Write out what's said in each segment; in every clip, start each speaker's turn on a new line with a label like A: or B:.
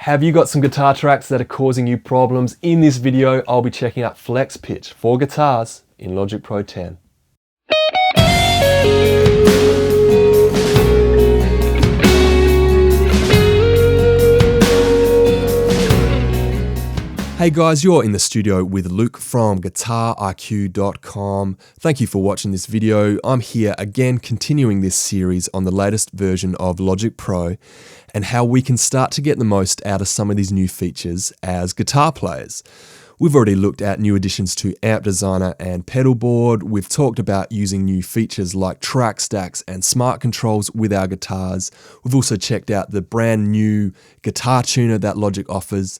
A: Have you got some guitar tracks that are causing you problems? In this video, I'll be checking out Flex Pitch for guitars in Logic Pro 10. Hey guys, you're in the studio with Luke from GuitarIQ.com. Thank you for watching this video. I'm here again continuing this series on the latest version of Logic Pro and how we can start to get the most out of some of these new features as guitar players. We've already looked at new additions to Amp Designer and Pedal Board. We've talked about using new features like track stacks and smart controls with our guitars. We've also checked out the brand new guitar tuner that Logic offers.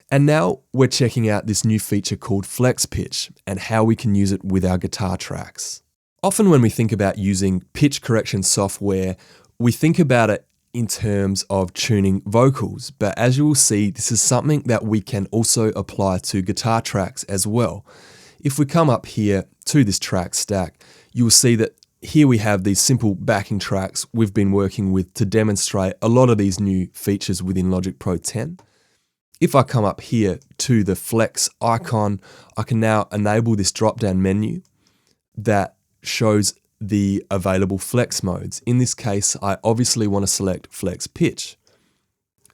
A: And now we're checking out this new feature called Flex Pitch and how we can use it with our guitar tracks. Often when we think about using pitch correction software, we think about it in terms of tuning vocals, but as you will see, this is something that we can also apply to guitar tracks as well. If we come up here to this track stack, you will see that here we have these simple backing tracks we've been working with to demonstrate a lot of these new features within Logic Pro 10. If I come up here to the Flex icon, I can now enable this drop-down menu that shows the available flex modes. In this case, I obviously want to select Flex Pitch.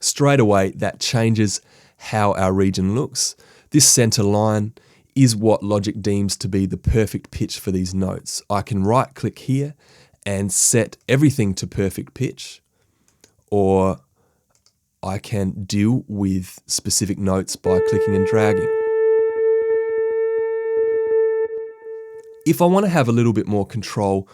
A: Straight away, that changes how our region looks. This center line is what Logic deems to be the perfect pitch for these notes. I can right-click here and set everything to perfect pitch, or I can deal with specific notes by clicking and dragging. If I want to have a little bit more control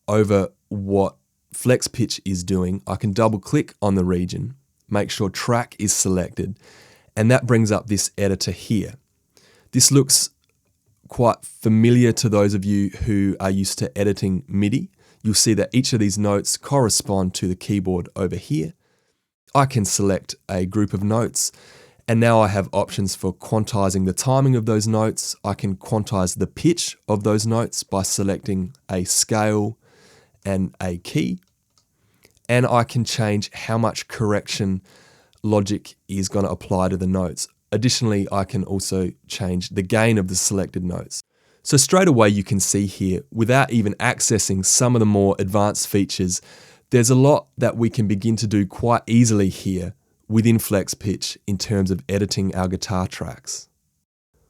A: over what Flex Pitch is doing, I can double click on the region, make sure track is selected, and that brings up this editor here. This looks quite familiar to those of you who are used to editing MIDI. You'll see that each of these notes correspond to the keyboard over here. I can select a group of notes, and now I have options for quantizing the timing of those notes. I can quantize the pitch of those notes by selecting a scale and a key, and I can change how much correction Logic is going to apply to the notes. Additionally, I can also change the gain of the selected notes. So straight away you can see here, without even accessing some of the more advanced features, there's a lot that we can begin to do quite easily here within Flex Pitch in terms of editing our guitar tracks.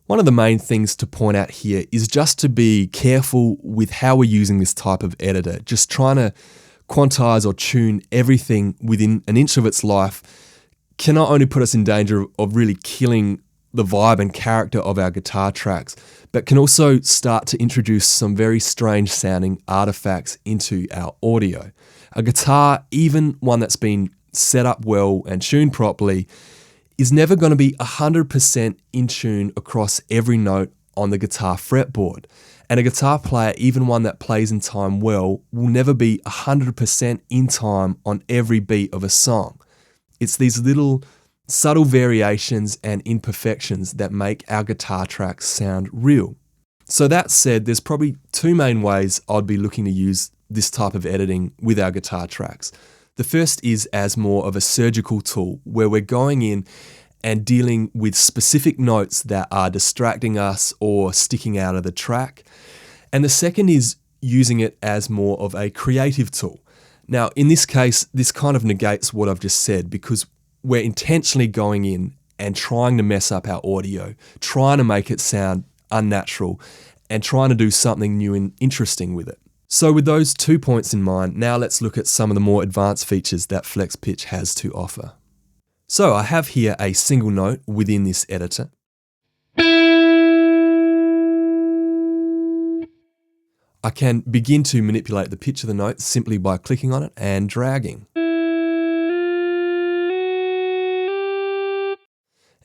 A: One of the main things to point out here is just to be careful with how we're using this type of editor. Just trying to quantize or tune everything within an inch of its life can not only put us in danger of really killing the vibe and character of our guitar tracks, but can also start to introduce some very strange sounding artifacts into our audio. A guitar, even one that's been set up well and tuned properly, is never going to be 100% in tune across every note on the guitar fretboard. And a guitar player, even one that plays in time well, will never be 100% in time on every beat of a song. It's these little subtle variations and imperfections that make our guitar tracks sound real. So that said, there's probably two main ways I'd be looking to use this type of editing with our guitar tracks. The first is as more of a surgical tool where we're going in and dealing with specific notes that are distracting us or sticking out of the track. And the second is using it as more of a creative tool. Now, in this case, this kind of negates what I've just said because we're intentionally going in and trying to mess up our audio, trying to make it sound unnatural, and trying to do something new and interesting with it. So with those 2 points in mind, now let's look at some of the more advanced features that Flex Pitch has to offer. So I have here a single note within this editor. I can begin to manipulate the pitch of the note simply by clicking on it and dragging.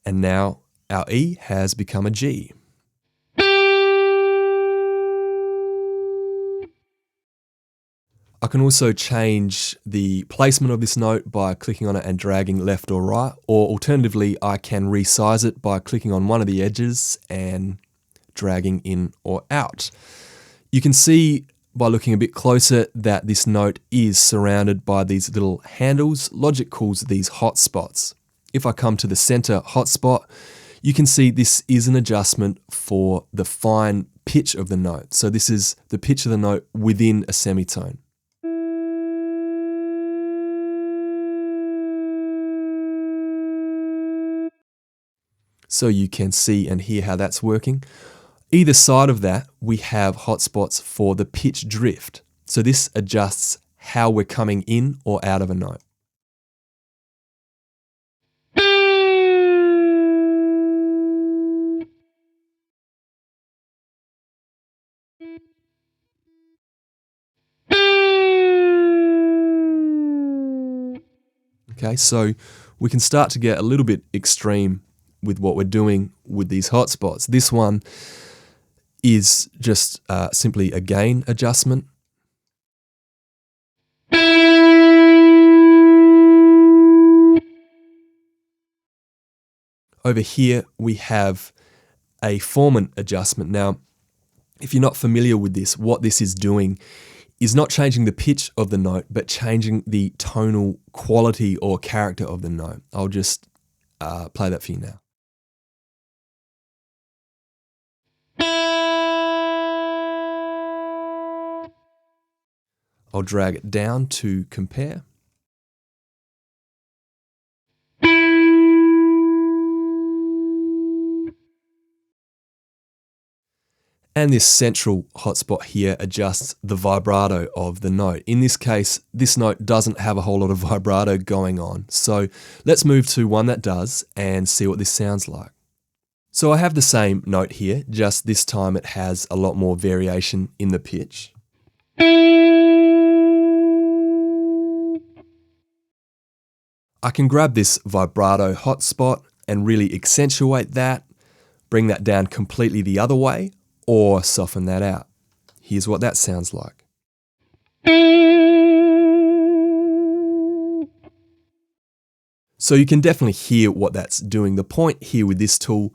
A: And now our E has become a G. I can also change the placement of this note by clicking on it and dragging left or right, or alternatively, I can resize it by clicking on one of the edges and dragging in or out. You can see by looking a bit closer that this note is surrounded by these little handles. Logic calls these hotspots. If I come to the center hotspot, you can see this is an adjustment for the fine pitch of the note. So this is the pitch of the note within a semitone. So you can see and hear how that's working. Either side of that, we have hotspots for the pitch drift. So this adjusts how we're coming in or out of a note. Okay, so we can start to get a little bit extreme with what we're doing with these hotspots. This one is just simply a gain adjustment. Over here, we have a formant adjustment. Now, if you're not familiar with this, what this is doing is not changing the pitch of the note, but changing the tonal quality or character of the note. I'll just play that for you now. I'll drag it down to compare. And this central hotspot here adjusts the vibrato of the note. In this case, this note doesn't have a whole lot of vibrato going on. So let's move to one that does and see what this sounds like. So I have the same note here, just this time it has a lot more variation in the pitch. I can grab this vibrato hotspot and really accentuate that, bring that down completely the other way, or soften that out. Here's what that sounds like. So you can definitely hear what that's doing. The point here with this tool,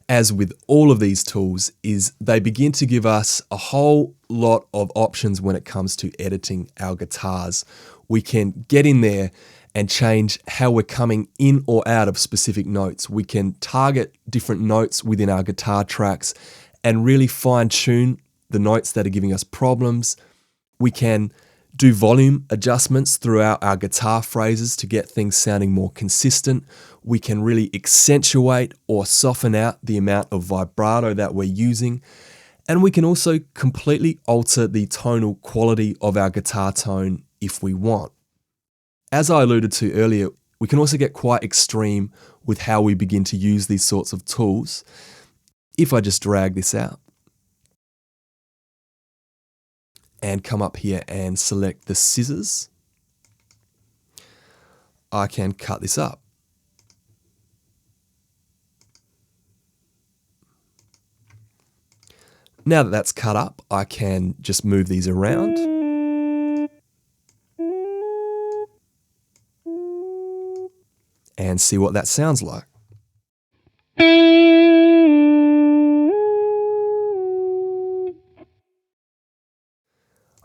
A: as with all of these tools, is they begin to give us a whole lot of options when it comes to editing our guitars. We can get in there and change how we're coming in or out of specific notes. We can target different notes within our guitar tracks and really fine tune the notes that are giving us problems. We can do volume adjustments throughout our guitar phrases to get things sounding more consistent. We can really accentuate or soften out the amount of vibrato that we're using. And we can also completely alter the tonal quality of our guitar tone if we want. As I alluded to earlier, we can also get quite extreme with how we begin to use these sorts of tools. If I just drag this out and come up here and select the scissors, I can cut this up. Now that that's cut up, I can just move these around. And see what that sounds like.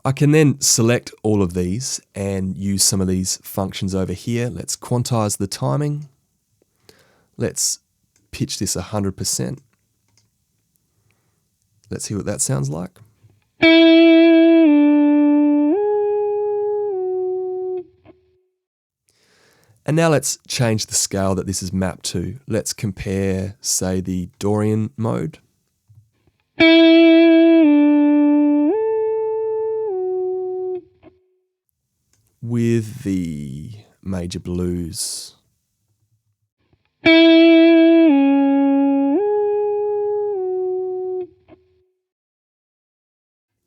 A: I can then select all of these and use some of these functions over here. Let's quantize the timing. Let's pitch this 100%. Let's see what that sounds like. And now let's change the scale that this is mapped to. Let's compare, say, the Dorian mode. With the major blues.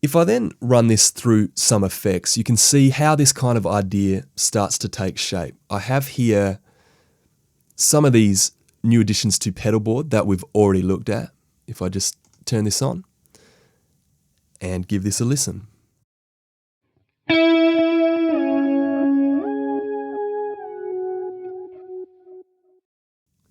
A: If I then run this through some effects, you can see how this kind of idea starts to take shape. I have here some of these new additions to pedalboard that we've already looked at. If I just turn this on and give this a listen.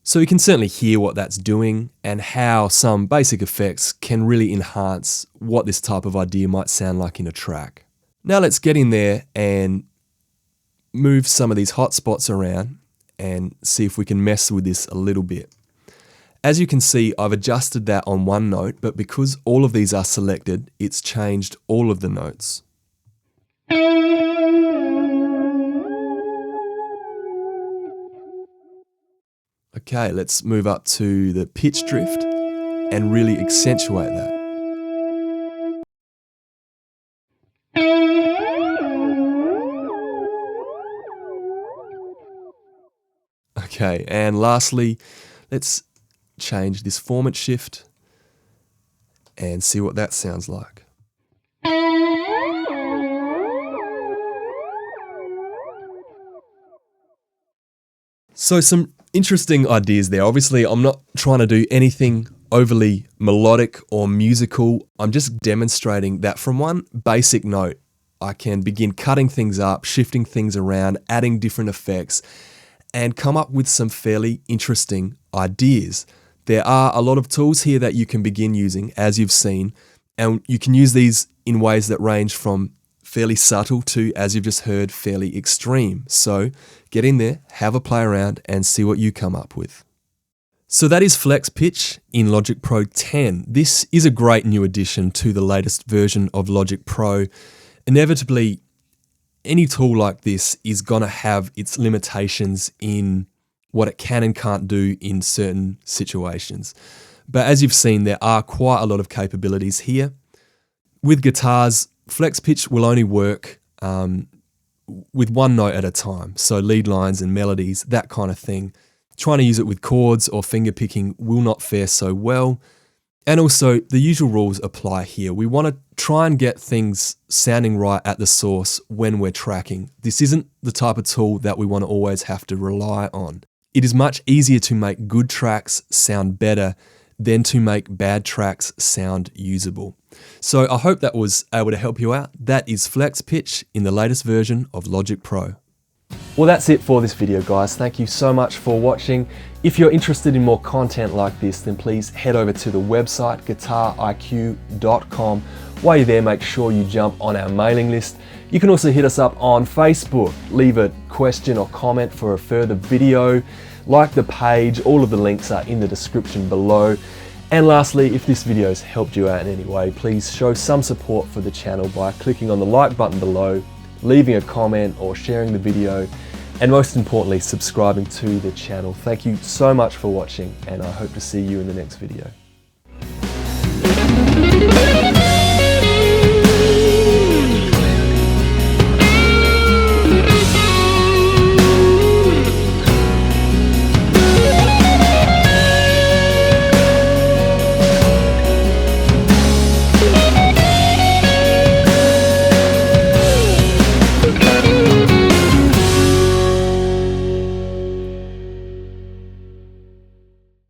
A: So you can certainly hear what that's doing and how some basic effects can really enhance what this type of idea might sound like in a track. Now let's get in there and move some of these hotspots around and see if we can mess with this a little bit. As you can see, I've adjusted that on one note, but because all of these are selected, it's changed all of the notes. Okay, let's move up to the pitch drift and really accentuate that. Okay, and lastly, let's change this formant shift and see what that sounds like. So some interesting ideas there. Obviously, I'm not trying to do anything overly melodic or musical. I'm just demonstrating that from one basic note, I can begin cutting things up, shifting things around, adding different effects, and come up with some fairly interesting ideas. There are a lot of tools here that you can begin using, as you've seen, and you can use these in ways that range from fairly subtle to, as you've just heard, fairly extreme. So get in there, have a play around, and see what you come up with. So that is Flex Pitch in Logic Pro 10. This is a great new addition to the latest version of Logic Pro. Inevitably, any tool like this is going to have its limitations in what it can and can't do in certain situations. But as you've seen, there are quite a lot of capabilities here. With guitars, Flex Pitch will only work with one note at a time. So lead lines and melodies, that kind of thing. Trying to use it with chords or finger picking will not fare so well. And also, the usual rules apply here. We want to try and get things sounding right at the source when we're tracking. This isn't the type of tool that we want to always have to rely on. It is much easier to make good tracks sound better than to make bad tracks sound usable. So I hope that was able to help you out. That is Flex Pitch in the latest version of Logic Pro. Well, that's it for this video, guys. Thank you so much for watching. If you're interested in more content like this, then please head over to the website, guitariq.com. While you're there, make sure you jump on our mailing list. You can also hit us up on Facebook. Leave a question or comment for a further video. Like the page, all of the links are in the description below. And lastly, if this video has helped you out in any way, please show some support for the channel by clicking on the like button below, leaving a comment or sharing the video, and most importantly, subscribing to the channel. Thank you so much for watching, and I hope to see you in the next video.